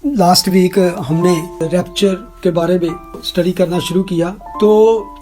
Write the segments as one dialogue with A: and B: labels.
A: Last week हमने rapture के बारे में स्टडी करना शुरू किया। तो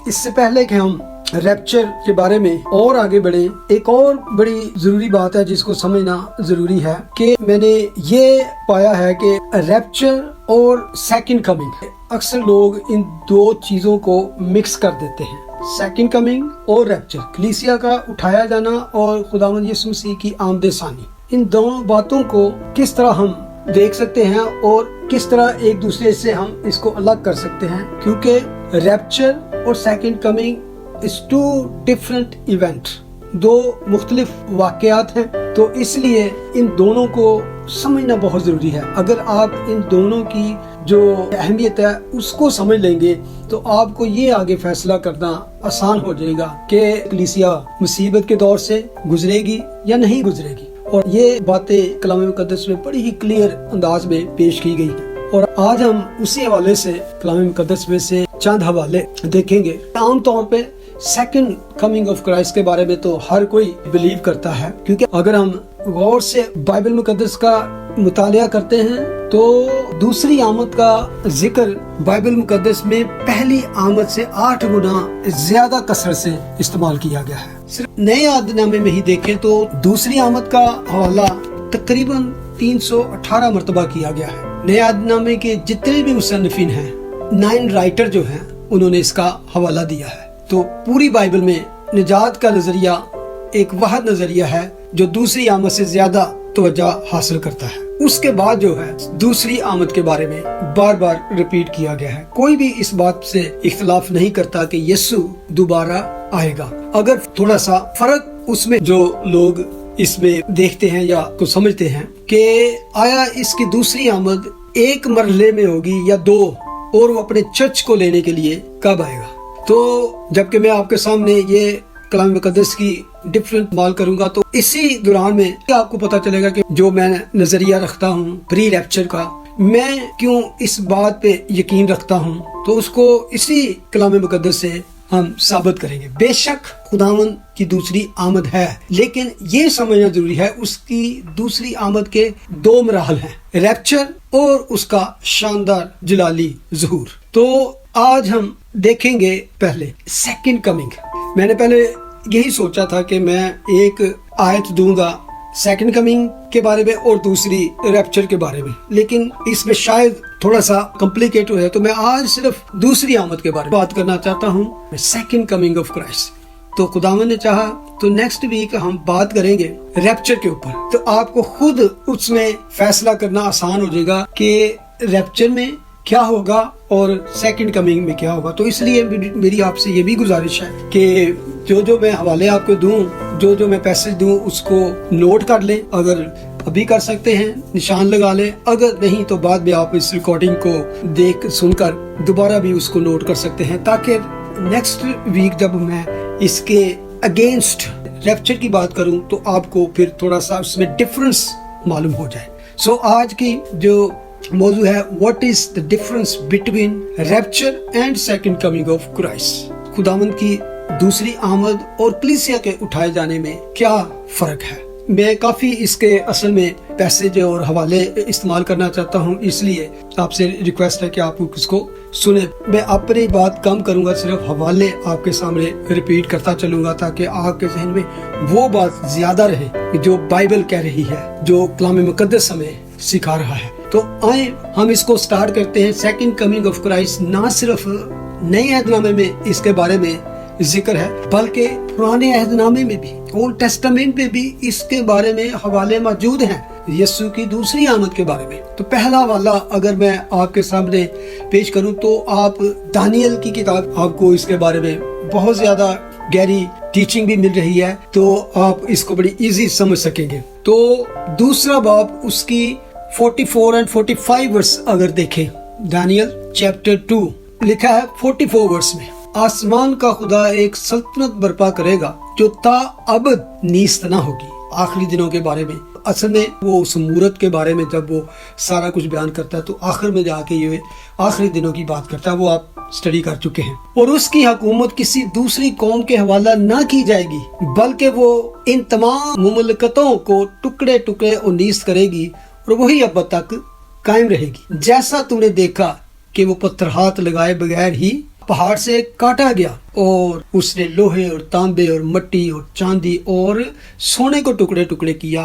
A: इससे पहले कि हम रैप्चर के बारे में और आगे बढ़े, एक और बड़ी जरूरी बात है जिसको समझना जरूरी है कि मैंने ये पाया है कि रैप्चर और सेकंड कमिंग, अक्सर लोग इन दो चीजों को मिक्स कर देते हैं। सेकंड कमिंग और रैप्चर, कलीसिया का उठाया जाना और खुदावंद यीशु मसीह की आमद सानी, इन दोनों बातों को किस तरह हम देख सकते हैं और किस तरह एक दूसरे से हम इसको अलग कर सकते हैं, क्योंकि रैप्चर और second coming is two different event, दो मुख्तलिफ वाकयात हैं। तो इसलिए इन दोनों को समझना बहुत जरूरी है। अगर आप इन दोनों की जो अहमियत है उसको समझ लेंगे तो आपको ये आगे फैसला करना आसान हो जाएगा कि कलीसिया मुसीबत के दौर से गुजरेगी या नहीं गुजरेगी। और ये बातें कलाम मुकद्दस में बड़ी ही क्लियर अंदाज में पेश की गई है। और आज हम उसी हवाले से कलाम मुकद्दस में से चंद हवाले देखेंगे। आम तौर पे सेकंड कमिंग ऑफ क्राइस्ट के बारे में तो हर कोई बिलीव करता है, क्योंकि अगर हम गौर से बाइबल मुकद्दस का मुतालिया करते हैं तो दूसरी आमद का जिक्र बाइबल मुकद्दस में पहली आमद से 8 गुना ज्यादा कसरत से इस्तेमाल किया गया है। सिर्फ नए अहदनामे में ही देखें तो दूसरी आमद का हवाला तकरीबन 318 मरतबा किया गया है। नए अहदनामे के जितने भी मुसन्निफीन हैं, 9 राइटर जो हैं, उन्होंने इसका हवाला दिया है। तो पूरी बाइबल में निजात का नजरिया एक वाहिद नजरिया है जो दूसरी आमद से ज्यादा तवज्जो हासिल करता है। उसके बाद जो है दूसरी आमद के बारे में बार बार रिपीट किया गया है। कोई भी इस बात से इख्तिलाफ नहीं करता कि यीशु दोबारा आएगा। अगर थोड़ा सा फर्क उसमें जो लोग इसमें देखते हैं या को समझते हैं कि आया इसकी दूसरी आमद एक मरहले में होगी या दो, और वो अपने चर्च को लेने के लिए कब आएगा। तो जबकि मैं आपके सामने ये कलाम मुकद्दस की डिफरेंट माल करूंगा तो इसी दौरान में आपको पता चलेगा कि जो मैं नजरिया रखता हूँ प्री रैप्चर का, मैं क्यों इस बात पे यकीन रखता हूँ, तो उसको इसी कलाम मुकद्दस से हम साबित करेंगे। बेशक खुदावंद की दूसरी आमद है, लेकिन ये समझना जरूरी है उसकी दूसरी आमद के 2 मराहल हैं, रैप्चर और उसका शानदार जलाली ज़हूर। तो आज हम देखेंगे पहले सेकंड कमिंग। मैंने पहले यही सोचा था कि मैं एक आयत दूंगा सेकंड कमिंग के बारे में और दूसरी रैप्चर के बारे में, लेकिन इसमें शायद थोड़ा सा कॉम्प्लिकेट है, तो मैं आज सिर्फ दूसरी आमद के बारे में बात करना चाहता हूँ, सेकंड कमिंग ऑफ क्राइस्ट। तो खुदावंद ने चाहा तो नेक्स्ट वीक हम बात करेंगे रैप्चर के ऊपर, तो आपको खुद उसमें फैसला करना आसान हो जाएगा कि रैप्चर में क्या होगा और सेकंड कमिंग में क्या होगा। तो इसलिए मेरी आपसे ये भी गुजारिश है कि जो मैं हवाले आपको दूं, जो मैं पैसेज दूं, उसको नोट कर लें। अगर अभी कर सकते हैं निशान लगा लें, अगर नहीं तो बाद में आप इस रिकॉर्डिंग को देख सुनकर दोबारा भी उसको नोट कर सकते हैं, ताकि नेक्स्ट वीक जब मैं इसके अगेंस्ट रैप्चर की बात करूं तो आपको फिर थोड़ा सा उसमें डिफरेंस मालूम हो जाए। सो आज की जो मौजू है, what is the difference between rapture and second coming of Christ. खुदावंद की दूसरी आमद और कलीसिया के उठाए जाने में क्या फर्क है। मैं काफी इसके असल में पैसेज और हवाले इस्तेमाल करना चाहता हूं, इसलिए आपसे रिक्वेस्ट है कि आप इसको सुने। मैं अपनी बात कम करूंगा, सिर्फ हवाले आपके सामने रिपीट करता चलूंगा ताकि आपके जहन में वो बात ज्यादा रहे जो बाइबल कह रही है, जो कलाम मुकद्दस हमें सिखा रहा है। तो आए हम इसको स्टार्ट करते हैं। सेकंड कमिंग ऑफ क्राइस्ट ना सिर्फ नए अहदनामे में इसके बारे में जिक्र है, बल्कि पुराने अहदनामे में भी, ओल्ड टेस्टामेंट में भी इसके बारे में हवाले मौजूद हैं यीशु की दूसरी आमद के बारे में। तो पहला वाला अगर मैं आपके सामने पेश करूं तो आप दानियल की किताब, आपको इसके बारे में बहुत ज्यादा गहरी टीचिंग भी मिल रही है, तो आप इसको बड़ी इजी समझ सकेंगे। तो दूसरा बाब उसकी 44 और 45 वर्स अगर देखें, दानियल चैप्टर 2 लिखा है 44 वर्स में, आसमान का खुदा एक सल्तनत बर्पा करेगा जो ता अबद नीस्त ना होगी। आखिरी दिनों के बारे में, असल में वो उस मूरत के बारे में जब वो सारा कुछ बयान करता है तो आखिर में जाके ये आखिरी दिनों की बात करता है, वो आप स्टडी कर चुके हैं। और उसकी हुकूमत किसी दूसरी कौम के हवाला ना की जाएगी, बल्कि वो इन तमाम मुमलकतों को टुकड़े टुकड़े और नीस्त करेगी और वही अब तक कायम रहेगी। जैसा तूने देखा कि वो पत्थर हाथ लगाए बगैर ही पहाड़ से काटा गया, और उसने लोहे और तांबे और मिट्टी और चांदी और सोने को टुकड़े टुकड़े किया।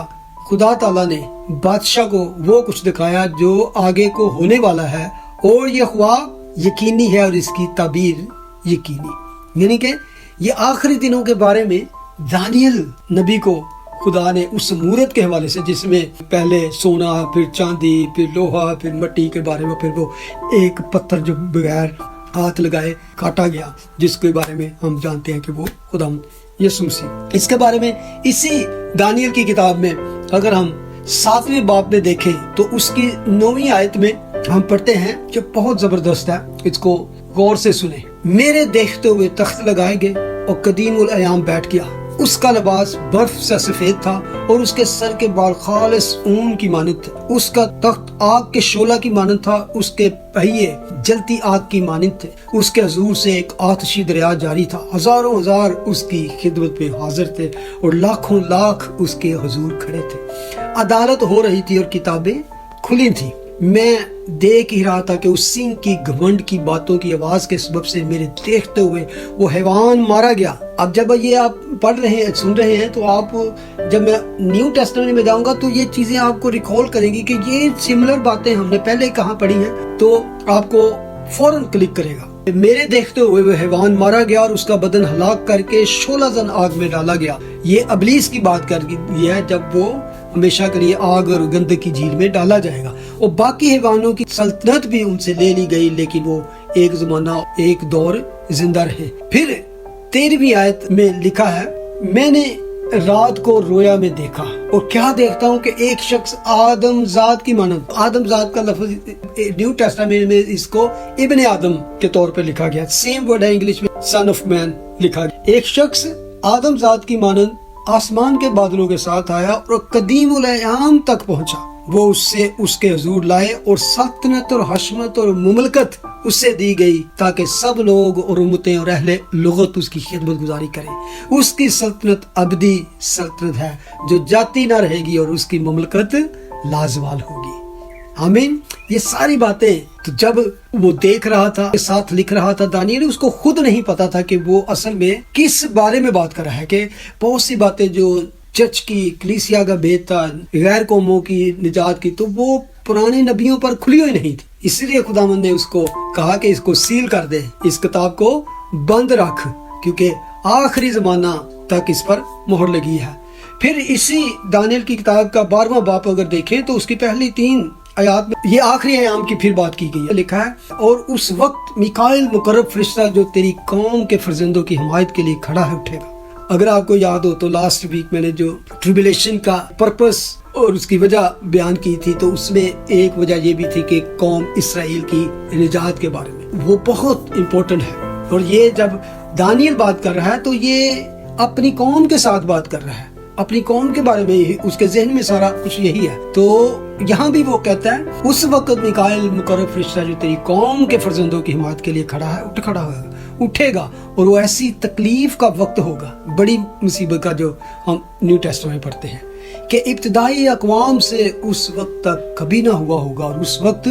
A: खुदा ताला ने बादशाह को वो कुछ दिखाया जो आगे को होने वाला है, और ये ख्वाब यकीनी है और इसकी ताबीर यकीनी। यानी कि ये आखिरी दिनों के बारे में दानियल नबी को खुदा ने उस मूरत के हवाले से, जिसमें पहले सोना, फिर चांदी, फिर लोहा, फिर मिट्टी के बारे में, फिर वो एक पत्थर जो बगैर हाथ लगाए काटा गया, जिसके बारे में हम जानते हैं कि वो खुदा यीशु मसीह। इसके बारे में इसी दानियल की किताब में अगर हम 7वें बाब में देखें तो उसकी 9वीं आयत में हम पढ़ते हैं जो बहुत जबरदस्त है, इसको गौर से सुने। मेरे देखते हुए तख्त लगाए गए और कदीमुल अयाम बैठ गया। उसका लिबास बर्फ से सफेद था और उसके सर के बाल खालिस ऊन की मानद थे। उसका तख्त आग के शोला की मानद था, उसके पहिए जलती आग की मानद थे। उसके हजूर से एक आतशी दरिया जारी था। हजारों हजार उसकी खिदमत में हाजिर थे और लाखों लाख उसके हजूर खड़े थे। अदालत हो रही थी और किताबें खुली थी। मैं देख ही रहा था कि उस सिंह की घमंड की बातों की आवाज के सबब से मेरे देखते हुए वो हैवान मारा गया। अब जब ये आप पढ़ रहे हैं, सुन रहे हैं, तो आप जब मैं न्यू टेस्टामेंट में जाऊंगा तो ये चीजें आपको रिकॉल करेंगी कि ये सिमिलर बातें हमने पहले कहाँ पढ़ी हैं, तो आपको फौरन क्लिक करेगा। मेरे देखते हुए वह हैवान मारा गया और उसका बदन हलाक करके 16 जन आग में डाला गया। ये अबलीस की बात कर दी है, जब वो हमेशा के लिए आग और गंदगी की झील में डाला जाएगा। और बाकी हैवानों की सल्तनत भी उनसे ले ली गई, लेकिन वो एक जमाना, एक दौर जिंदा रहे। फिर 13वीं आयत में लिखा है, मैंने रात को रोया में देखा और क्या देखता हूँ कि एक शख्स आदम जात की मानद। आदम जात का लफ्ज न्यू टेस्टामेंट में इसको इब्ने आदम के तौर पे लिखा गया। सेम वर्ड है इंग्लिश में सन ऑफ मैन लिखा गया। एक शख्स आदम जात की मानद आसमान के बादलों के साथ आया और कदीमुल अयाम तक पहुंचा। वो उससे उसके हुजूर लाए और सल्तनत और हशमत और मुमलकत उससे दी गई, ताकि सब लोग और उम्मतें और अहले लुगत उसकी खिदमत गुजारी करें। उसकी सल्तनत अबदी सल्तनत है जो जाती ना रहेगी और उसकी मुमलकत लाजवाल होगी। आमीन। ये सारी बातें तो जब वो देख रहा था, साथ लिख रहा था दानियल, उसको खुद नहीं पता था कि वो असल में किस बारे में बात कर रहा है। कि बहुत सी बातें जो चर्च की, कलीसिया का भेद था, गैर कौमों की निजात की, तो वो पुराने नबियों पर खुली हुई नहीं थी। इसलिए खुदावंद ने उसको कहा कि इसको सील कर दे, इस किताब को बंद रख, क्योंकि आखिरी जमाना तक इस पर मोहर लगी है। फिर इसी दानियल की किताब का 12वां बाब अगर देखें तो उसकी पहली 3 आयात में ये आखिरी आयाम की फिर बात की गई है। लिखा है, और उस वक्त मिकाइल मुकर्रब फरिश्ता जो तेरी कौम के फर्जंदों की हिमायत के लिए खड़ा है उठेगा। अगर आपको याद हो तो लास्ट वीक मैंने जो ट्रिबुलेशन का पर्पस और उसकी वजह बयान की थी, तो उसमें एक वजह ये भी थी कि कौम इसराइल की निजात के बारे में, वो बहुत इम्पोर्टेंट है। और ये जब दानियल बात कर रहा है तो ये अपनी कौम के साथ बात कर रहा है, अपनी कौम के बारे में, उसके जहन में सारा कुछ यही है। तो यहाँ भी वो कहता है, उस वक्त मिकाइल मुकर्रब फरिश्ता जो तेरी कौम के फर्जंदों की हिमायत के लिए खड़ा है, उठेगा और वो ऐसी तकलीफ का वक्त होगा, बड़ी मुसीबत का, जो हम न्यू टेस्टामेंट में पढ़ते हैं कि इब्तिदाई अक़वाम से उस वक्त तक कभी ना हुआ होगा। और उस वक्त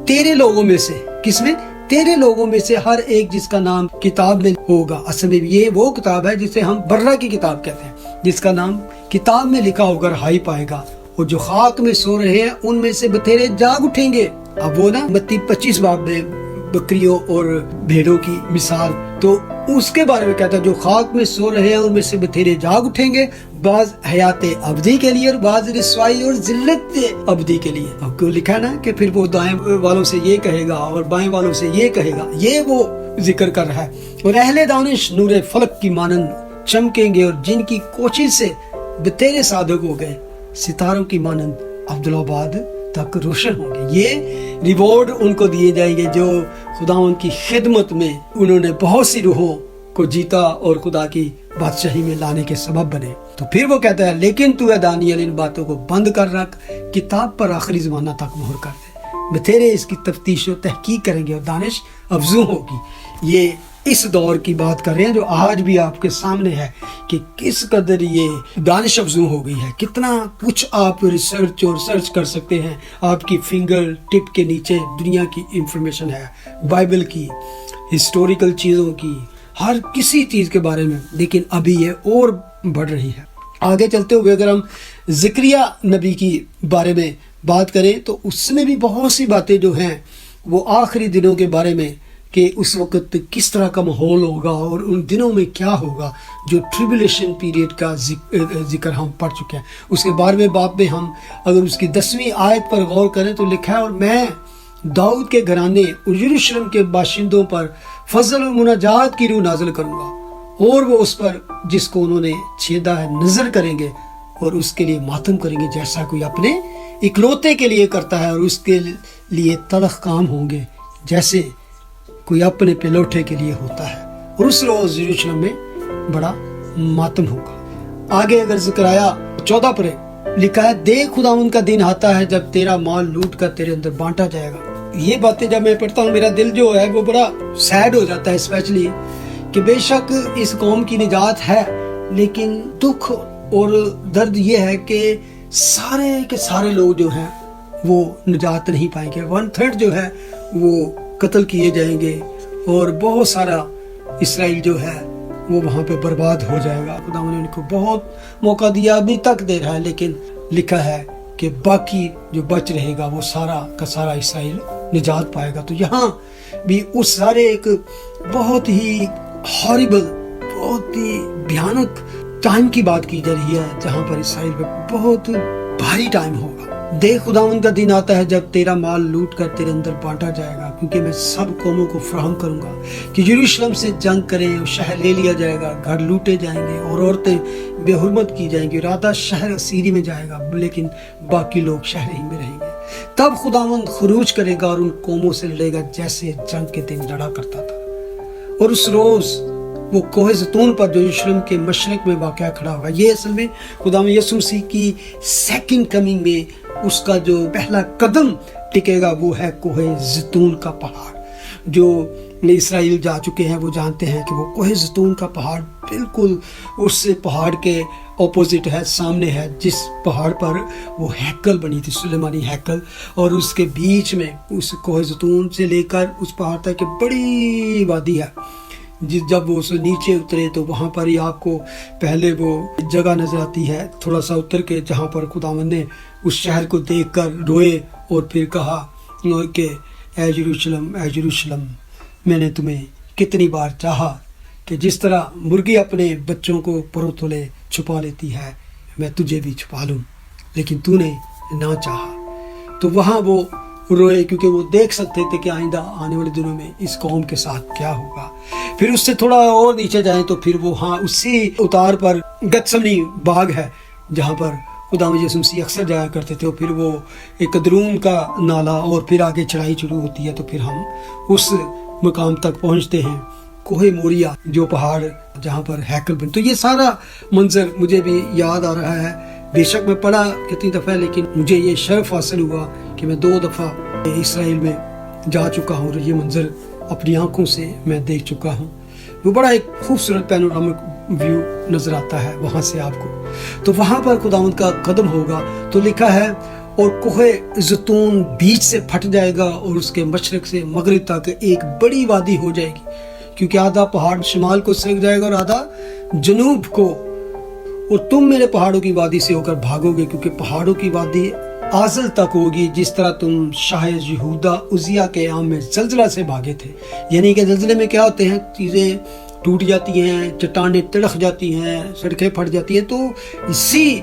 A: तेरे लोगों में से, किसमें? तेरे लोगों में से हर एक जिसका नाम किताब में होगा। असल में ये वो किताब है जिसे हम बर्रा की किताब कहते हैं, जिसका नाम किताब में लिखा होकर हाई पाएगा। और जो खाक में सो रहे हैं उनमें से बतेरे जाग उठेंगे। अब वो ना मत्ती 25 बाब में बकरियों और भेड़ों की मिसाल, तो उसके बारे में कहता है, जो खाक में सो रहे हैं उनमें से बतेरे जाग उठेंगे, बाज हयात अबदी के लिए और बाज रिस्वाई और जिल्लत अबदी के लिए। अब क्यों लिखा ना कि फिर वो दाएं वालों से ये कहेगा और बाएं वालों से ये कहेगा, ये वो जिक्र कर रहा है। और अहले दानिश नूरे फलक की मानंद चमकेंगे और जिनकी कोशिश से बतेरे साधक हो गए, सितारों की मानंद अब्दुल्लाबाद तक रोशन होंगे। ये रिवॉर्ड उनको दिए जाएंगे जो खुदावंद की खिदमत में उन्होंने बहुत सी रूहों को जीता और खुदा की बादशाही में लाने के सबब बने। तो फिर वो कहता है, लेकिन तू दानियल इन बातों को बंद कर रख, किताब पर आखिरी जमाना तक मोहर कर दे। बतेरे इसकी तफ्तीश और तहकीक करेंगे और दानिश अफजू होगी। ये इस दौर की बात कर रहे हैं जो आज भी आपके सामने है कि किस कदर ये दानिश अफजू हो गई है, कितना कुछ आप रिसर्च और सर्च कर सकते हैं, आपकी फिंगर टिप के नीचे दुनिया की इंफॉर्मेशन है, बाइबल की, हिस्टोरिकल चीज़ों की, हर किसी चीज़ के बारे में। लेकिन अभी ये और बढ़ रही है। आगे चलते हुए अगर हम ज़करिया नबी की बारे में बात करें तो उसमें भी बहुत सी बातें जो हैं वो आखिरी दिनों के बारे में कि उस वक़्त किस तरह का माहौल होगा और उन दिनों में क्या होगा, जो ट्रिबुलेशन पीरियड का जिक्र हम पढ़ चुके हैं। उसके 12वें बाब में हम अगर उसकी 10वीं आयत पर गौर करें तो लिखा है, और मैं दाऊद के घराने और यरूशलेम के बाशिंदों पर फजल और मुनाजात की रूह नाजिल करूँगा, और वो उस पर जिसको उन्होंने छेदा है नज़र करेंगे और उसके लिए मातम करेंगे, जैसा कोई अपने इकलौते के लिए करता है, और उसके लिए तलख काम होंगे जैसे कोई अपने पेलोठे के लिए होता है, और उस रोज़ यरूशलेम में बड़ा मातम होगा। आगे अगर ज़करिया 14 पर लिखा है, देख खुदावंद का दिन आता है जब तेरा माल लूट कर तेरे अंदर बांटा जाएगा। ये बातें जब मैं पढ़ता हूँ मेरा दिल जो है वो बड़ा सैड हो जाता है, स्पेशली कि बेशक इस कौम की निजात है, लेकिन दुख और दर्द ये है कि सारे के सारे लोग जो हैं वो निजात नहीं पाएंगे। 1/3 जो है वो कत्ल किए जाएंगे, और बहुत सारा इसराइल जो है वो वहाँ पे बर्बाद हो जाएगा। खुदा ने उनको बहुत मौका दिया, अभी तक दे रहा है, लेकिन लिखा है कि बाकी जो बच रहेगा वो सारा का सारा इसराइल निजात पाएगा। तो यहाँ भी उस सारे एक बहुत ही हॉरिबल, बहुत ही भयानक टाइम की बात की जा रही है, जहाँ पर इसराइल पे बहुत भारी टाइम होगा। देख खुदावंद का दिन आता है जब तेरा माल लूट कर तेरे अंदर बांटा जाएगा, क्योंकि मैं सब कौमों को फराहम करूंगा कि यरूशलेम से जंग करें, और शहर ले लिया जाएगा, घर लूटे जाएंगे और औरतें बेहुरमत की जाएंगी, और आधा शहर असीरी में जाएगा, लेकिन बाकी लोग शहर ही में रहेंगे। तब खुदावंद खुरूज करेगा और उन कौमों से लड़ेगा जैसे जंग के दिन लड़ा करता था, और उस रोज वो कोहे ज़ैतून पर जो यरूशलेम के मशरक में वाक़या खड़ा होगा। ये असल में खुदावंद यीशु मसीह की सेकंड कमिंग में उसका जो पहला कदम टिकेगा वो है कोहे ज़ैतून का पहाड़। जो इसराइल जा चुके हैं वो जानते हैं कि वो कोहे ज़ैतून का पहाड़ बिल्कुल उस पहाड़ के ऑपोजिट है, सामने है, जिस पहाड़ पर वो हैकल बनी थी, सुलेमानी हैकल, और उसके बीच में उस कोहे ज़ैतून से लेकर उस पहाड़ तक की बड़ी वादी है। जब वो उससे नीचे उतरे तो वहाँ पर ही आपको पहले वो जगह नजर आती है, थोड़ा सा उतर के, जहाँ पर खुदावंद ने उस शहर को देखकर रोए और फिर कहा कि ऐ यरूशलेम, मैंने तुम्हें कितनी बार चाहा कि जिस तरह मुर्गी अपने बच्चों को परों तले छुपा लेती है, मैं तुझे भी छुपा लूँ, लेकिन तूने ना चाहा। तो वहाँ वो रोए, क्योंकि वो देख सकते थे कि आइंदा आने वाले दिनों में इस कौम के साथ क्या होगा। फिर उससे थोड़ा और नीचे जाएं तो फिर वो हाँ उसी उतार पर गतसमनी बाग है, जहाँ पर खुदावंद यीशु मसीह अक्सर जाया करते थे। और फिर वो एक कदरून का नाला, और फिर आगे चढ़ाई शुरू होती है, तो फिर हम उस मुकाम तक पहुँचते हैं, कोहे मोरिया, जो पहाड़ जहाँ पर हैकल बन। तो ये सारा मंजर मुझे भी याद आ रहा है। बेशक मैं पढ़ा कितनी दफ़ा, लेकिन मुझे ये शर्फ हासिल हुआ कि मैं 2 दफ़ा इसराइल में जा चुका हूँ, और ये मंजर अपनी आंखों से मैं देख चुका हूँ। वो बड़ा एक खूबसूरत पैनोरामिक व्यू नज़र आता है वहाँ से आपको। तो वहाँ पर खुदावंद का कदम होगा, तो लिखा है, और कोहे ज़ैतून बीच से फट जाएगा और उसके मशरक से मगरिब तक एक बड़ी वादी हो जाएगी, क्योंकि आधा पहाड़ शिमाल को सरक जाएगा और आधा जनूब को। और तुम मेरे पहाड़ों की वादी से होकर भागोगे, क्योंकि पहाड़ों की वादी आजल तक होगी, जिस तरह तुम शाह यहूदा उजिया के आम में जल्जला से भागे थे। यानी कि जल्जले में क्या होते हैं, चीज़ें टूट जाती हैं, चट्टानें तिड़क जाती हैं, सड़कें फट जाती हैं। तो इसी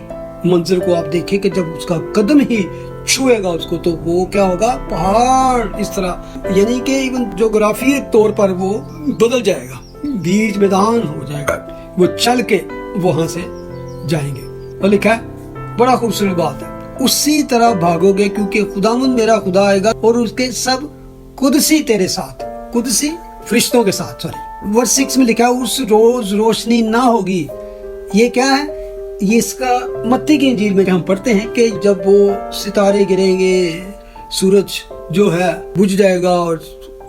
A: मंजर को आप देखें कि जब उसका कदम ही छुएगा उसको, तो वो क्या होगा, पहाड़ इस तरह, यानी कि इवन जोग्राफी तौर पर वो बदल जाएगा, बीच मैदान हो जाएगा, वो चल के वहां से जाएंगे। और लिखा है, बड़ा खूबसूरत बात है, उसी तरह भागोगे क्योंकि खुदावंद मेरा खुदा आएगा और उसके सब कुदसी तेरे साथ, कुदसी फरिश्तों के साथ। सॉरी, वर्स 6 में लिखा है, उस रोज रोशनी ना होगी। ये क्या है, ये इसका मत्ती की इंजील में हम पढ़ते हैं कि जब वो सितारे गिरेंगे, सूरज जो है बुझ जाएगा और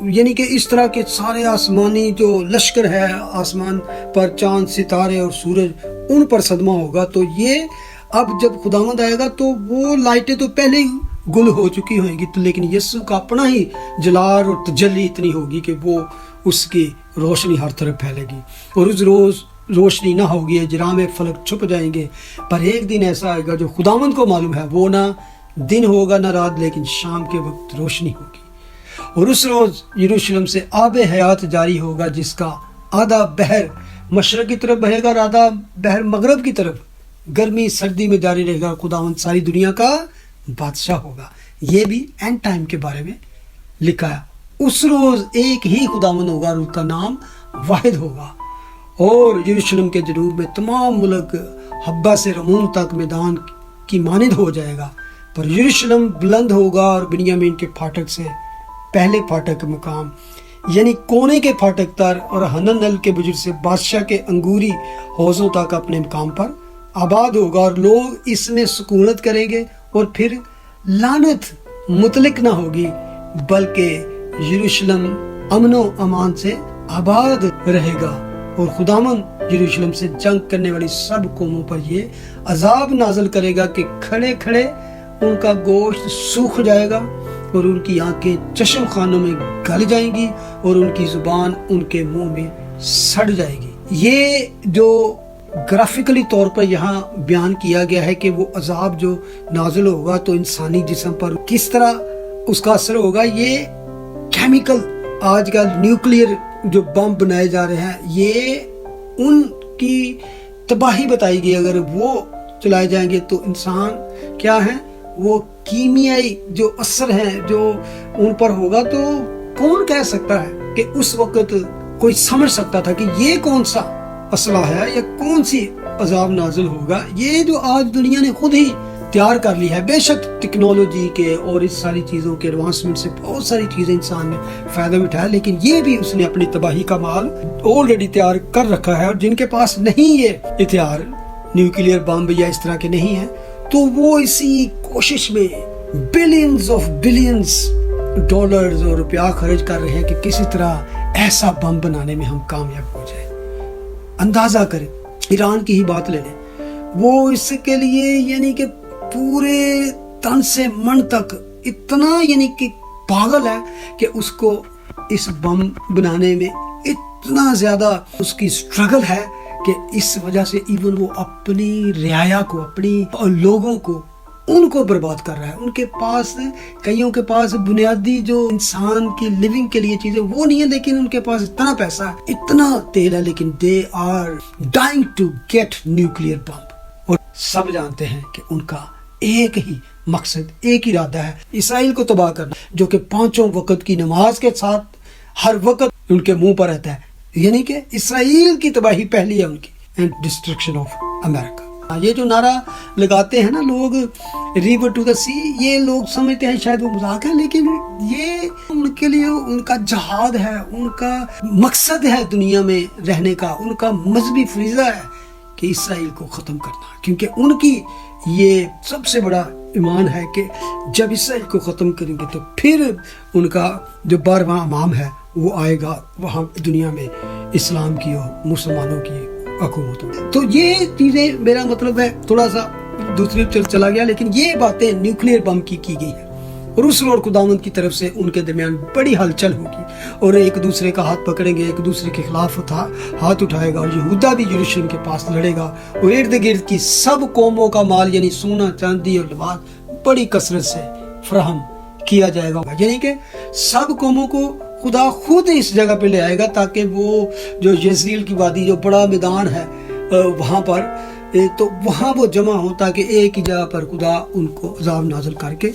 A: यानी कि इस तरह के सारे आसमानी जो लश्कर है आसमान पर, चांद सितारे और सूरज, उन पर सदमा होगा। तो ये अब जब खुदावंद आएगा तो वो लाइटें तो पहले ही गुल हो चुकी होंगी, तो लेकिन यीशु का अपना ही जलाल और तजल्ली इतनी होगी कि वो उसकी रोशनी हर तरफ फैलेगी, और उस रोज रोशनी ना होगी, अजराम फलक छुप जाएंगे। पर एक दिन ऐसा आएगा जो खुदावंद को मालूम है, वो ना दिन होगा ना रात, लेकिन शाम के वक्त रोशनी होगी। और उस रोज यरूशलेम से आब हयात जारी होगा, जिसका आधा बहर मशरक की तरफ बहेगा और आधा बहर मगरब की तरफ गर्मी सर्दी में जारी रहेगा। खुदावंद सारी दुनिया का बादशाह होगा। ये भी एंड टाइम के बारे में लिखा है। उस रोज एक ही खुदावंद होगा और उसका नाम वाहिद होगा। और यरूशलेम के जनूब में तमाम मुल्क हब्बा से रमून तक मैदान की मानिंद हो जाएगा, पर यरूशलेम बुलंद होगा और बिन्यामीन के फाटक से पहले फाटक का मकाम, यानी कोने के फाटक तर और हननल के बुजुर्ग से बादशाह के अंगूरी हौजों तक अपने मकाम पर आबाद होगा, और लोग इसमें सुकूनत करेंगे और फिर लानत मुतलक ना होगी, बल्कि यरूशलेम अमनो अमान से आबाद रहेगा। और खुदावंद यरूशलेम से जंग करने वाली सब कौमों पर ये अजाब नाजल करेगा कि खड़े खड़े उनका गोश्त सूख जाएगा और उनकी आंखें चश्म खानों में गल जाएंगी और उनकी जुबान उनके मुंह में सड़ जाएगी। ये जो ग्राफिकली तौर पर यहाँ बयान किया गया है कि वो अजाब जो नाजिल होगा तो इंसानी जिस्म पर किस तरह उसका असर होगा, ये केमिकल आजकल न्यूक्लियर जो बम बनाए जा रहे हैं, ये उनकी तबाही बताई गई। अगर वो चलाए जाएंगे तो इंसान क्या है, वो कीमियाई जो असर है जो उन पर होगा, तो कौन कह सकता है कि उस वक्त कोई समझ सकता था कि ये कौन सा असला है या कौन सी अजाब नाजिल होगा। ये जो आज दुनिया ने खुद ही तैयार कर ली है। बेशक टेक्नोलॉजी के और इस सारी चीज़ों के एडवांसमेंट से बहुत सारी चीज़ें इंसान ने फ़ायदा उठाया, लेकिन ये भी उसने अपनी तबाही का माल ऑलरेडी तैयार कर रखा है। और जिनके पास नहीं ये हथियार न्यूक्लियर बम या इस तरह के नहीं है, तो वो इसी कोशिश में बिलियंस ऑफ बिलियंस डॉलर्स और रुपया खर्च कर रहे हैं कि किसी तरह ऐसा बम बनाने में हम कामयाब हो जाए। अंदाजा करें, ईरान की ही बात ले लें, वो इसके लिए यानी कि पूरे तन से मन तक इतना यानी कि पागल है कि उसको इस बम बनाने में इतना ज्यादा उसकी स्ट्रगल है कि इस वजह से इवन वो अपनी रियाया को, अपनी लोगों को, उनको बर्बाद कर रहा है। उनके पास, कईयों के पास बुनियादी जो इंसान की लिविंग के लिए चीजें वो नहीं है, लेकिन उनके पास इतना पैसा है, इतना तेल है, लेकिन they are dying to get nuclear bomb. और सब जानते हैं कि उनका एक ही मकसद, एक ही इरादा है, इसराइल को तबाह करना, जो कि पांचों वक्त की नमाज के साथ हर वक्त उनके मुंह पर रहता है। यानी कि इसराइल की तबाही पहली है उनकी, एंड डिस्ट्रक्शन ऑफ अमेरिका। ये जो नारा लगाते हैं ना लोग, रिवर टू द सी, ये लोग समझते हैं शायद वो मजाक है, लेकिन ये उनके लिए उनका जहाद है, उनका मकसद है दुनिया में रहने का, उनका मजहबी फरीजा है कि इसराइल को ख़त्म करना। क्योंकि उनकी ये सबसे बड़ा ईमान है कि जब इसराइल को ख़त्म करेंगे तो फिर उनका जो 12वां इमाम है वो आएगा वहाँ दुनिया में, इस्लाम की और मुसलमानों की हुकूमत। तो ये चीज़ें, मेरा मतलब है थोड़ा सा दूसरी तरफ चला गया, लेकिन ये बातें न्यूक्लियर बम की गई है। और उस रोड खुदावंद की तरफ से उनके दरमियान बड़ी हलचल होगी और एक दूसरे का हाथ पकड़ेंगे, एक दूसरे के खिलाफ हाथ उठाएगा, और यहूदा भी यरूशलेम के पास लड़ेगा। और इर्द गिर्द की सब कौमों का माल यानी सोना चांदी और लिबास बड़ी कसरत से फराहम किया जाएगा। यानी कि सब कौमों को खुदा खुद इस जगह पे ले आएगा, ताकि वो जो यज़ील की वादी जो बड़ा मैदान है वहाँ पर, तो वहाँ वो जमा हो, ताकि एक ही जगह पर खुदा उनको अज़ाब नाज़िल करके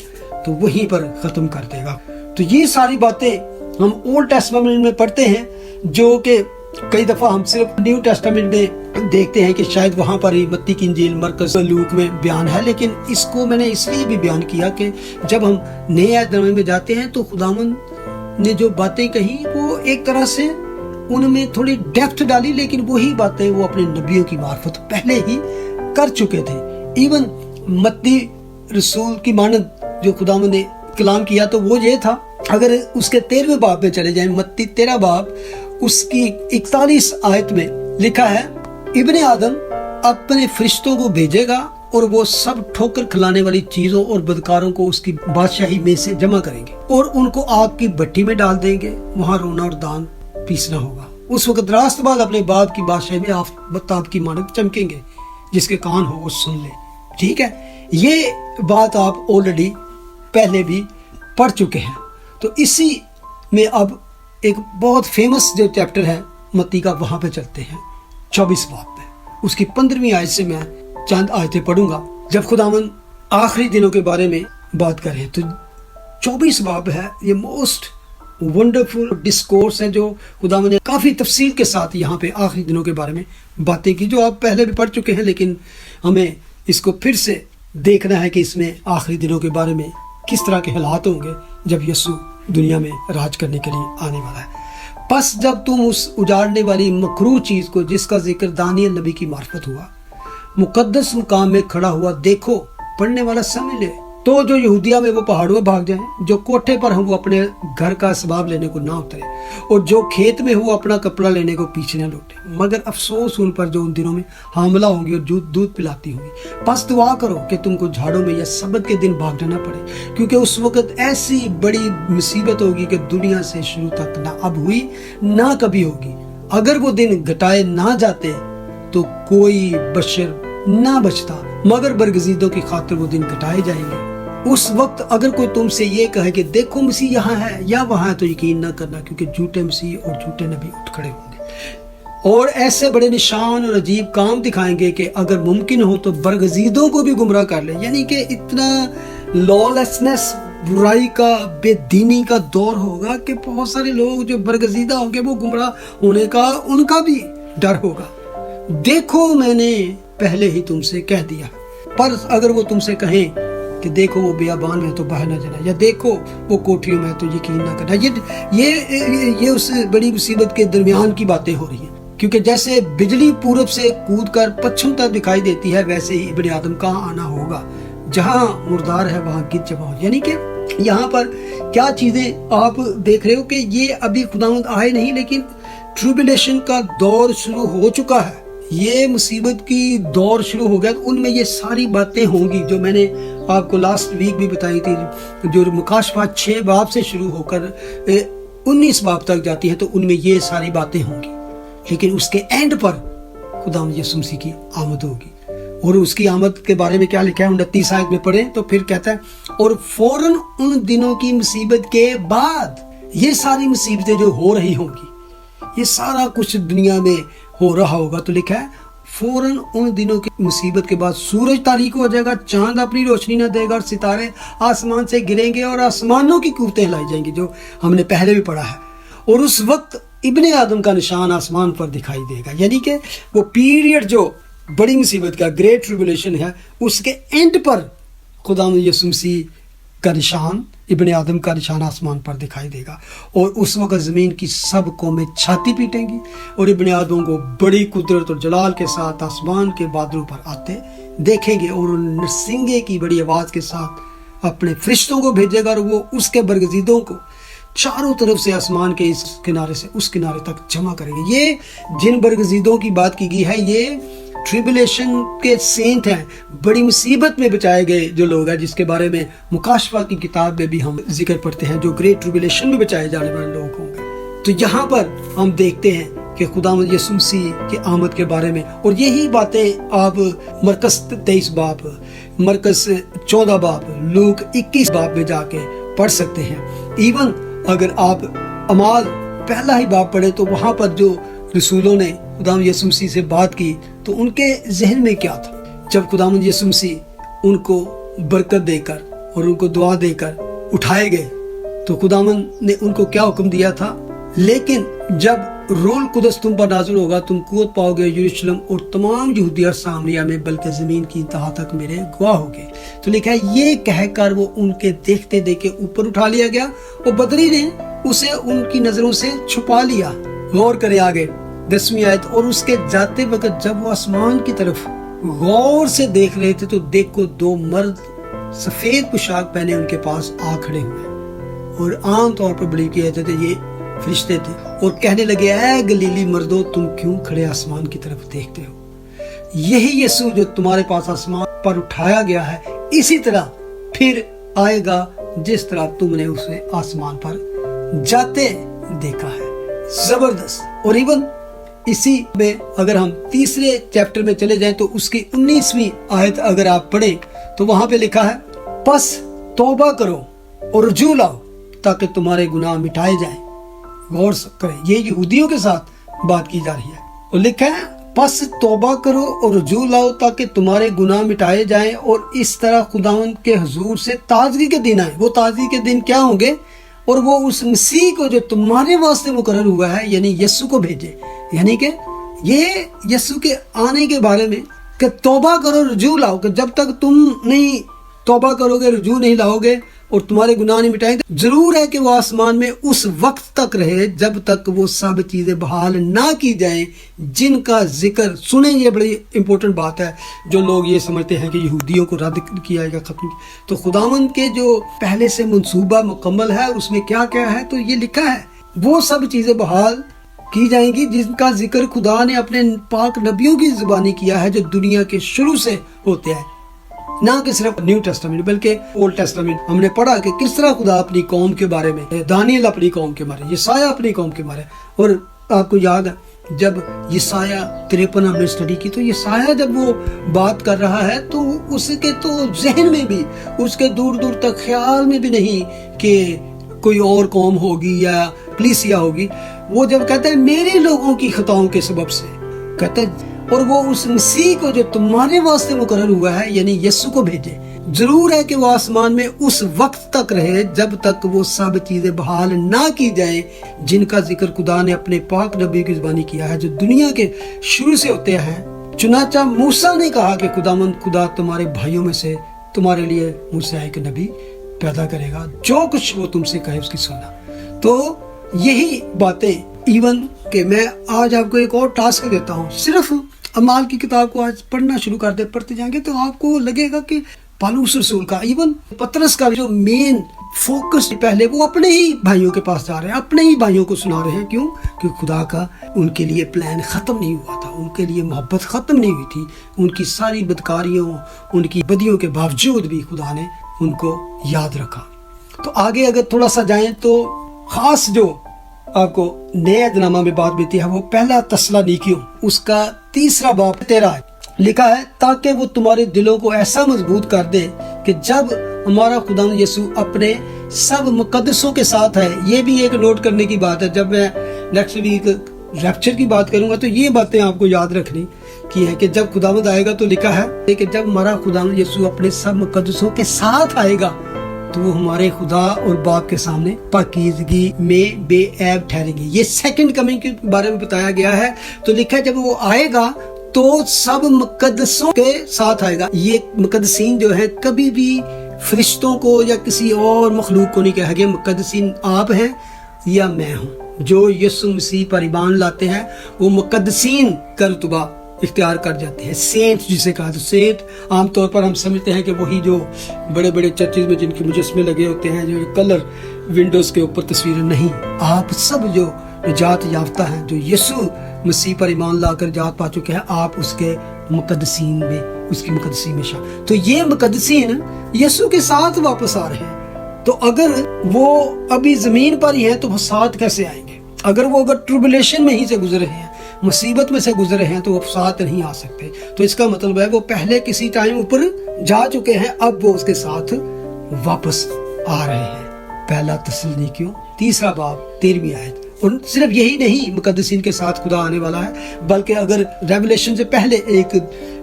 A: तो वहीं पर ख़त्म कर देगा। तो ये सारी बातें हम ओल्ड टेस्टामेंट में पढ़ते हैं, जो कि कई दफ़ा हम सिर्फ न्यू टेस्टामेंट में देखते हैं कि शायद वहाँ पर ही मत्ती की इंजील, मरकस, लूक में बयान है। लेकिन इसको मैंने इसलिए भी बयान किया कि जब हम नए अध्याय में जाते हैं तो खुदावंद ने जो बातें कही वो एक तरह से उनमें थोड़ी डेप्थ डाली, लेकिन वही बातें वो अपने नबियों की मार्फत पहले ही कर चुके थे। इवन मत्ती रसूल की मानद जो खुदावंद ने कलाम किया तो वो ये था अगर उसके 13वें बाब में चले जाएं, मत्ती 13 बाब उसकी 41 आयत में लिखा है, इब्ने आदम अपने फरिश्तों को भेजेगा और वो सब ठोकर खिलाने वाली चीजों और बदकारों को उसकी बादशाही में से जमा करेंगे और उनको आग की भट्टी में डाल देंगे, वहां रोना और दान पीसना होगा। उस वक्त रास्तबाज अपने बाप की बादशाही में आफ्ताब की मानक चमकेंगे, जिसके कान हो वो सुन ले। ठीक है, ये बात आप ऑलरेडी पहले भी पढ़ चुके हैं। तो इसी में अब एक बहुत फेमस जो चैप्टर है मत्ती का, वहां पे चलते हैं 24 बाब में। उसकी 15वीं आयत से मैं चंद आयतें पढ़ूंगा। जब खुदावन आखिरी दिनों के बारे में बात करें तो 24 बाब है, ये मोस्ट वंडरफुल डिस्कोर्स है जो खुदावन ने काफी तफसील के साथ यहाँ पे आखिरी दिनों के बारे में बातें की, जो आप पहले भी पढ़ चुके हैं, लेकिन हमें इसको फिर से देखना है कि इसमें आखिरी दिनों के बारे में किस तरह के हालात होंगे जब यीशु दुनिया में राज करने के लिए आने वाला है। बस जब तुम उस उजाड़ने वाली मकरूह चीज को, जिसका जिक्र दानियल नबी की मार्फत हुआ, मुकद्दस मुकाम में खड़ा हुआ देखो, पढ़ने वाला समझ ले, तो जो यहूदिया में वो पहाड़ों में भाग जाए, जो कोठे पर हम वो अपने घर का असबाब लेने को ना उतरे, और जो खेत में हो अपना कपड़ा लेने को पीछे न लौटे। मगर अफसोस उन पर जो उन दिनों में हामला होंगी और दूध पिलाती होंगी। बस दुआ करो कि तुमको झाड़ों में या सबत के दिन भाग जाना पड़े, क्योंकि उस वक्त ऐसी बड़ी मुसीबत होगी कि दुनिया से शुरू तक ना अब हुई ना कभी होगी। अगर वो दिन घटाए ना जाते तो कोई बशर ना बचता, मगर बरगजीदों की खातिर वो दिन घटाए जाएंगे। उस वक्त अगर कोई तुमसे ये कहे कि देखो मसीह यहाँ है या वहां है, तो यकीन ना करना, क्योंकि झूठे मसीह और झूठे नबी उठ खड़े होंगे और ऐसे बड़े निशान और अजीब काम दिखाएंगे कि अगर मुमकिन हो तो बरगजीदों को भी गुमराह कर ले। यानी कि इतना लॉलेसनेस, बुराई का, बेदीनी का दौर होगा कि बहुत सारे लोग जो बरगजीदा होंगे वो गुमराह होने का उनका भी डर होगा। देखो मैंने पहले ही तुमसे कह दिया। पर अगर वो तुमसे कहें कि देखो वो बियाबान में तो बाहर न जाना, या देखो वो कोठरियों में, तो यकीन ना करना। ये उस बड़ी मुसीबत के दरमियान की बातें हो रही हैं, क्योंकि जैसे बिजली पूरब से कूद कर पश्चिम तक दिखाई देती है, वैसे ही इब्ने आदम का आना होगा। जहां मुर्दार है वहां गिद्ध जमा हो। यानी कि यहाँ पर क्या चीजें आप देख रहे हो कि ये अभी खुदावंद आए नहीं, लेकिन ट्रिब्यूलेशन का दौर शुरू हो चुका है। ये मुसीबत की दौर शुरू हो गया, तो उनमें ये सारी बातें होंगी जो मैंने आपको लास्ट वीक भी बताई थी, जो मुकाशफा 6 बाब से शुरू होकर 19 बाब तक जाती है, तो उनमें ये सारी बातें होंगी। लेकिन उसके एंड पर खुदावंद यीशु मसीह की आमद होगी। और उसकी आमद के बारे में क्या लिखा है 29 आयत में पढ़े तो फिर कहता है, और फौरन उन दिनों की मुसीबत के बाद ये सारी मुसीबतें जो हो रही होंगी, ये सारा कुछ दुनिया में हो रहा होगा। तो लिखा है फौरन उन दिनों की मुसीबत के बाद सूरज तारीक हो जाएगा, चांद अपनी रोशनी न देगा और सितारे आसमान से गिरेंगे और आसमानों की कूतें हिलाई जाएंगी, जो हमने पहले भी पढ़ा है। और उस वक्त इब्ने आदम का निशान आसमान पर दिखाई देगा। यानी कि वो पीरियड जो बड़ी मुसीबत का ग्रेट ट्रिब्यूलेशन है, उसके एंड पर खुदावंद यीशु मसीह का निशान, इब्ने आदम का निशान आसमान पर दिखाई देगा। और उस वक्त ज़मीन की सब कौमें छाती पीटेंगी और इब्ने आदम को बड़ी कुदरत और जलाल के साथ आसमान के बादलों पर आते देखेंगे, और नरसिंगे की बड़ी आवाज़ के साथ अपने फरिश्तों को भेजेगा, और वो उसके बरगजीदों को चारों तरफ से आसमान के इस किनारे से उस किनारे तक जमा करेंगे। ये जिन बरगजीदों की बात की गई है, ये ट्रिब्यूलेशन के सेंट हैं, बड़ी मुसीबत में बचाए गए जो लोग हैं, जिसके बारे में मुकाशफा की किताब में भी हम जिक्र पढ़ते हैं, जो ग्रेट ट्रिब्यूलेशन में बचाए जाने वाले लोग होंगे। तो यहाँ पर हम देखते हैं कि खुदावंद यीशु मसीह की आमद के बारे में, और यही बातें आप मरकस 23 बाब, मरकस 14 बाब, लूक 21 बाब में जाके पढ़ सकते हैं। इवन अगर आप अमाल पहला ही बाब पढ़े तो वहाँ पर जो रसूलों ने खुदावंद यीशु मसीह से बात की, तो उनके जहन में क्या था जब खुदावंद यीशु मसीह उनको बरकत देकर और उनको दुआ देकर उठाए गए, तो खुदावंद ने उनको क्या हुक्म दिया था, लेकिन जब रूह कुदस तुम पर नाज़िल होगा, तुम कुव्वत पाओगे, यरूशलेम और तमाम यहूदिया और सामरिया में बल्कि जमीन की इंतहा तक मेरे गवाह होगे। तो लिखा है ये कहकर वो उनके देखते देखे ऊपर उठा लिया गया, और बदरी ने उसे उनकी नजरों से छुपा लिया। गौर करें आगे 10वीं आयत, और उसके जाते वक्त जब वो आसमान की तरफ गौर से देख रहे थे, तो देखो 2 मर्द सफेद पोशाक पहने उनके पास आ खड़े हुए। اور عام طور پر بلیو کیا جاتا تھا یہ فرشتے تھے، اور کہنے لگے اے گلیلی مردوں تم کیوں کھڑے آسمان کی طرف دیکھتے ہو؟ یہی یسوع جو تمہارے پاس آسمان پر اٹھایا گیا ہے اسی طرح پھر آئے گا جس طرح تم نے اسے آسمان پر جاتے دیکھا ہے۔ زبردست۔ اور ایون اسی میں اگر ہم تیسرے چیپٹر میں چلے جائیں تو اس کی 19ویں آیت اگر آپ پڑھیں تو وہاں پہ لکھا ہے پس توبہ کرو اور رجوع لاؤ تاکہ تمہارے گناہ مٹائے جائیں۔ غور کریں، یہ یہودیوں کے ساتھ بات کی جا رہی ہے، اور لکھا ہے پس توبہ کرو اور رجوع لاؤ تاکہ تمہارے گناہ مٹائے جائیں اور اس طرح خداوند کے حضور سے تازگی کے دن آئے۔ وہ تازگی کے دن کیا ہوں گے؟ اور وہ اس مسیح کو جو تمہارے واسطے مقرر ہوا ہے یعنی یسوع کو بھیجے۔ یعنی کہ یہ یسوع کے آنے کے بارے میں کہ توبہ کرو رجوع لاؤ، کہ جب تک تم نہیں توبہ کرو گے، رجوع نہیں لاؤ گے اور تمہارے گناہ نہیں مٹائیں گے، ضرور ہے کہ وہ آسمان میں اس وقت تک رہے جب تک وہ سب چیزیں بحال نہ کی جائیں جن کا ذکر سنیں۔ یہ بڑی امپورٹنٹ بات ہے، جو لوگ یہ سمجھتے ہیں کہ یہودیوں کو رد کیا جائے گا، ختم کیا، تو خداوند کے جو پہلے سے منصوبہ مکمل ہے اس میں کیا کیا ہے تو یہ لکھا ہے وہ سب چیزیں بحال کی جائیں گی جن کا ذکر خدا نے اپنے پاک نبیوں کی زبانی کیا ہے جو دنیا کے شروع سے ہوتے ہیں، نہ کہ صرف نیو ٹیسٹامنٹ بلکہ اولڈ ٹیسٹامنٹ۔ ہم نے پڑھا کہ کس طرح خدا اپنی قوم کے بارے میں، دانیل اپنی قوم کے بارے، یسایہ اپنی قوم کے بارے، اور آپ کو یاد ہے جب یسایہ 53 ہم نے اسٹڈی کی تو یسایہ جب وہ بات کر رہا ہے تو اس کے تو ذہن میں بھی، اس کے دور دور تک خیال میں بھی نہیں کہ کوئی اور قوم ہوگی یا کلیسیا ہوگی۔ وہ جب کہتا ہے میرے لوگوں کی خطاؤں کے سبب سے، کہتا ہے اور وہ اس مسیح کو جو تمہارے واسطے مقرر ہوا ہے یعنی یسوع کو بھیجے، ضرور ہے کہ وہ آسمان میں اس وقت تک رہے جب تک وہ سب چیزیں بحال نہ کی جائیں جن کا ذکر خدا نے اپنے پاک نبی کی زبانی کیا ہے جو دنیا کے شروع سے ہوتے ہیں۔ چنانچہ موسیٰ نے کہا کہ خدا تمہارے بھائیوں میں سے تمہارے لیے مجھ سے ایک نبی پیدا کرے گا، جو کچھ وہ تم سے کہے اس کی سننا۔ تو یہی باتیں ایون کہ میں آج آپ کو ایک اور ٹاسک دیتا ہوں، صرف اعمال کی کتاب کو آج پڑھنا شروع کر دے، پڑھتے جائیں گے تو آپ کو لگے گا کہ پالوس رسول کا، ایون پترس کا جو مین فوکس پہلے وہ اپنے ہی بھائیوں کے پاس جا رہے ہیں، اپنے ہی بھائیوں کو سنا رہے ہیں۔ کیوں؟ کیونکہ خدا کا ان کے لیے پلان ختم نہیں ہوا تھا، ان کے لیے محبت ختم نہیں ہوئی تھی، ان کی ساری بدکاریوں، ان کی بدیوں کے باوجود بھی خدا نے ان کو یاد رکھا۔ تو آگے اگر تھوڑا سا جائیں تو خاص جو آپ کو نئے عہد نامہ میں بات ملتی ہے وہ پہلا تسالونیکیوں اس کا 3 باب 13 ہے، لکھا ہے تاکہ وہ تمہارے دلوں کو ایسا مضبوط کر دے کہ جب ہمارا خدا یسوع اپنے سب مقدسوں کے ساتھ ہے۔ یہ بھی ایک نوٹ کرنے کی بات ہے، جب میں نیکسٹ ویک ریپچر کی بات کروں گا تو یہ باتیں آپ کو یاد رکھنی کی ہے کہ جب خداوند آئے گا تو لکھا ہے کہ جب ہمارا خدا یسوع اپنے سب مقدسوں کے ساتھ آئے گا تو وہ ہمارے خدا اور باپ کے سامنے پاکیزگی میں بے عیب ٹھہریں گے۔ یہ سیکنڈ کمنگ کے بارے میں بتایا گیا ہے، تو لکھا ہے جب وہ آئے گا تو سب مقدسوں کے ساتھ آئے گا۔ یہ مقدسین جو ہے کبھی بھی فرشتوں کو یا کسی اور مخلوق کو نہیں کہا گیا، مقدسین آپ ہیں یا میں ہوں۔ جو یسوع مسیح پر ایمان لاتے ہیں وہ مقدسین کا رتبہ اختیار کر جاتے ہیں۔ سینٹ جسے کہا، تو سینٹ عام طور پر ہم سمجھتے ہیں کہ وہی جو بڑے بڑے چرچز میں جن کے مجسمے لگے ہوتے ہیں، جو کلر ونڈوز کے اوپر تصویریں، نہیں، آپ سب جو نجات یافتہ ہیں، جو یسوع مسیح پر ایمان لا کر نجات پا چکے ہیں، آپ اس کے مقدسین میں، اس کی مقدسین میں شامل۔ تو یہ مقدسین یسوع کے ساتھ واپس آ رہے ہیں، تو اگر وہ ابھی زمین پر ہی ہیں تو وہ ساتھ کیسے آئیں گے؟ اگر ٹربولیشن میں ہی سے گزر رہے ہیں، مصیبت میں سے گزر رہے ہیں، تو وہ ساتھ نہیں آ سکتے۔ تو اس کا مطلب ہے وہ پہلے کسی ٹائم اوپر جا چکے ہیں، اب وہ اس کے ساتھ واپس آ رہے ہیں۔ پہلا تسالونیکیوں 3 باب 13 آیت۔ اور صرف یہی نہیں مقدسین کے ساتھ خدا آنے والا ہے، بلکہ اگر ریولیشن سے پہلے ایک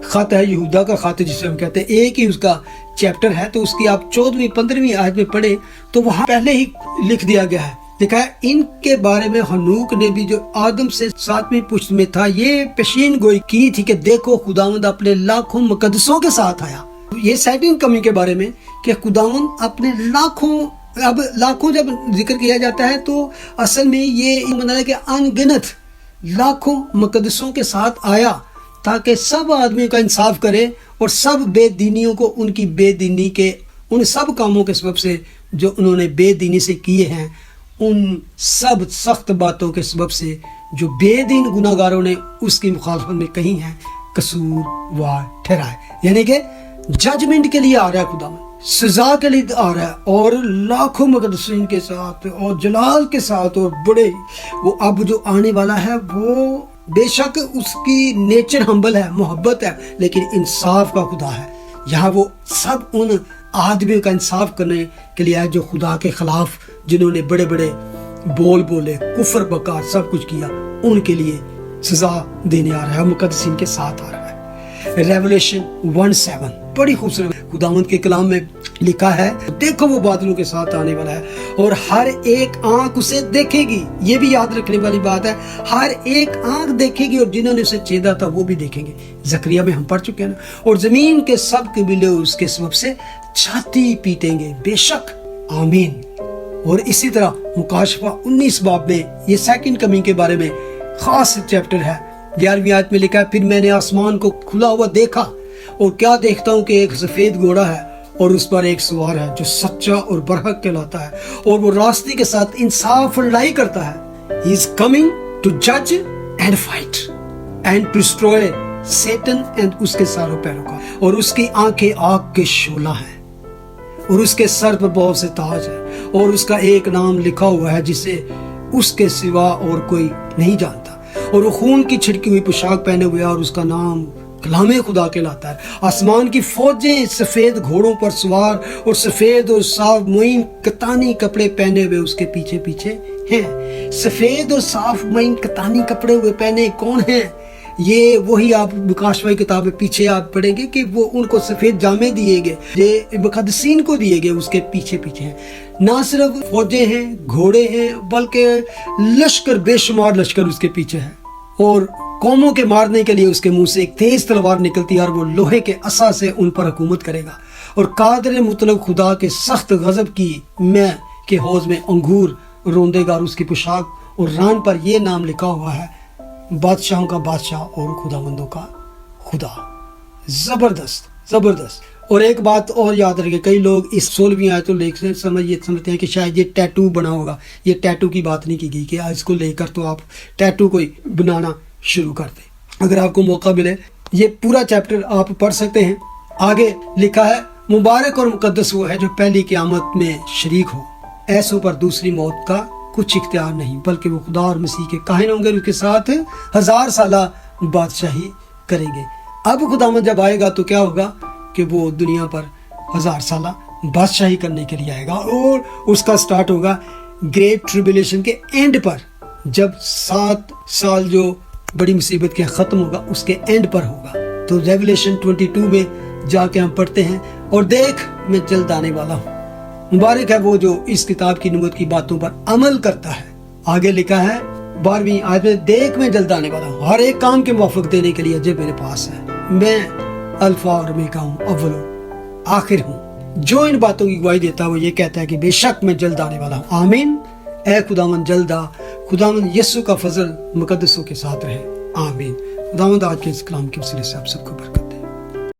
A: خط ہے، یہودا کا خط جسے ہم کہتے ہیں، ایک ہی اس کا چیپٹر ہے، تو اس کی آپ 14ویں 15ویں آیت میں پڑھیں تو وہاں پہلے ہی لکھ دیا گیا ہے، لکھا ہے ان کے بارے میں ہنوک نے بھی جو آدم سے 7ویں پشت میں تھا یہ پیشین گوئی کی تھی کہ دیکھو خداوند اپنے لاکھوں مقدسوں کے ساتھ آیا۔ یہ سیکنڈ کمی کے بارے میں کہ خداوند اپنے لاکھوں جب ذکر کیا جاتا ہے تو اصل میں یہ مطلب ہے کہ ان گنت لاکھوں مقدسوں کے ساتھ آیا تاکہ سب آدمیوں کا انصاف کرے اور سب بے دینیوں کو ان کی بے دینی کے ان سب کاموں کے سبب سے जो उन्होंने बेदीनी से किए हैं, उन सब सख्त बातों के सबब से जो बेदीन गुनाहगारों ने उसकी मुखालफत में कही हैं, कसूरवार ठहराए। यानी कि जजमेंट के लिए आ रहा है, खुदा सजा के लिए आ रहा है, और लाखों मुकद्दसीन के साथ और जलाल के साथ और बड़े वो अब जो आने वाला है, वो बेशक उसकी नेचर हम्बल है, मोहब्बत है, लेकिन इंसाफ का खुदा है। यहाँ वो सब उन आदमियों का इंसाफ करने के लिए है जो खुदा के खिलाफ, जिन्होंने बड़े बड़े बोल बोले, कुफर बकार सब कुछ किया, उनके लिए सजा देने आ रहा है, मुकद्दसीन के साथ आ रहा है। रेवलेशन 1:7 बड़ी खूबसूरत खुदावंद के कलाम में लिखा है, देखो वो बादलों के साथ आने वाला है और हर एक आंख उसे देखेगी। ये भी याद रखने वाली बात है, हर एक आंख देखेगी और जिन्होंने उसे छेदा था वो भी देखेंगे। जकरिया में हम पढ़ चुके हैं ना। और जमीन के सब कबीले उसके सबब से छाती पीटेंगे, बेशक आमीन। और इसी तरह मुकाशफा 19 बाब में ये सेकंड कमिंग के बारे में खास चैप्टर है। 11वीं आयत में लिखा है, फिर मैंने आसमान को खुला हुआ देखा और क्या देखता हूँ कि एक सफेद घोड़ा है और उस पर एक सवार है जो सच्चा और बरहक कहलाता है, और वो रास्ते के साथ इंसाफ और लड़ाई करता है। He is coming to judge and fight and to destroy Satan and उसके सारों पैरों, और उसकी आंखें आग के शोला हैं और उसके सर पर बहुत से ताज है, और उसका एक नाम लिखा हुआ है जिसे उसके सिवा और कोई नहीं जानता, और वो खून की छिड़की हुई पोशाक पहने हुए और उसका नाम कलामे खुदा कहलाता है। आसमान की फौजें सफेद घोड़ों पर सवार और सफेद और साफ मुइन कतानी कपड़े पहने हुए उसके पीछे पीछे हैं। सफेद और साफ मुइन कतानी कपड़े हुए पहने कौन हैं? ये वही आप मुकाशफा किताब में पीछे आप पढ़ेंगे कि वो उनको सफेद जामे दिए गए, ये मुकद्दसीन को दिए गए, उसके पीछे पीछे हैं। ना सिर्फ फौजें हैं, घोड़े हैं, बल्कि लश्कर, बेशुमार लश्कर उसके पीछे है, और कौमों के मारने के लिए उसके मुंह से एक तेज तलवार निकलती है और वो लोहे के असा से उन पर हुकूमत करेगा। और कादर मुतलब खुदा के सख्त गजब की मैं के हौज में अंगूर रोंदेगा, और उसकी पोशाक और रान पर यह नाम लिखा हुआ है, बादशाहों का बादशाह और खुदावंदों का खुदा। जबरदस्त जबरदस्त। और एक बात और याद रखिए, कई लोग इस 16वीं आयत को लेकर समझते हैं कि शायद ये टैटू बना होगा। ये टैटू की बात नहीं की गई कि इसको लेकर तो आप टैटू कोई बनाना शुरू कर दें। अगर आपको मौका मिले ये पूरा चैप्टर आप पढ़ सकते हैं। आगे लिखा है, मुबारक और मुकद्दस वो है जो पहली क़यामत में शरीक हो, ऐसों पर दूसरी मौत का कुछ इख्तियार नहीं, बल्कि वो खुदा और मसीह के काहिन होंगे, उसके साथ 1000 साला बादशाही करेंगे। अब खुदावंद जब आएगा तो क्या होगा कि वो दुनिया पर 1000 साला बादशाही करने के लिए आएगा, और उसका स्टार्ट होगा ग्रेट ट्रिब्यूलेशन के एंड पर, जब 7 साल जो बड़ी मुसीबत के खत्म होगा उसके एंड पर होगा। तो रेवलेशन 22 में जाके हम पढ़ते हैं, और देख मैं जल्द आने वाला हूँ। मुबारक है वो जो इस किताब की नबूवत की बातों पर अमल करता है। आगे लिखा है 12वीं आयत में, देख मैं जल्द आने वाला हूँ, हर एक काम के मुवाफिक देने के लिए जो मेरे पास है। मैं अल्फा और ओमेगा हूँ, अव्वल आखिर हूँ। जो इन बातों की गवाही देता है वो ये कहता है कि बेशक मैं जल्द आने वाला हूँ। आमीन। ऐ खुदावंद जल्द आ। खुदावंद यीशु का फजल मुकद्दसों के साथ रहे। आमीन। खुदावंद आज के इस कलाम के वसीले से आप सबको बरकत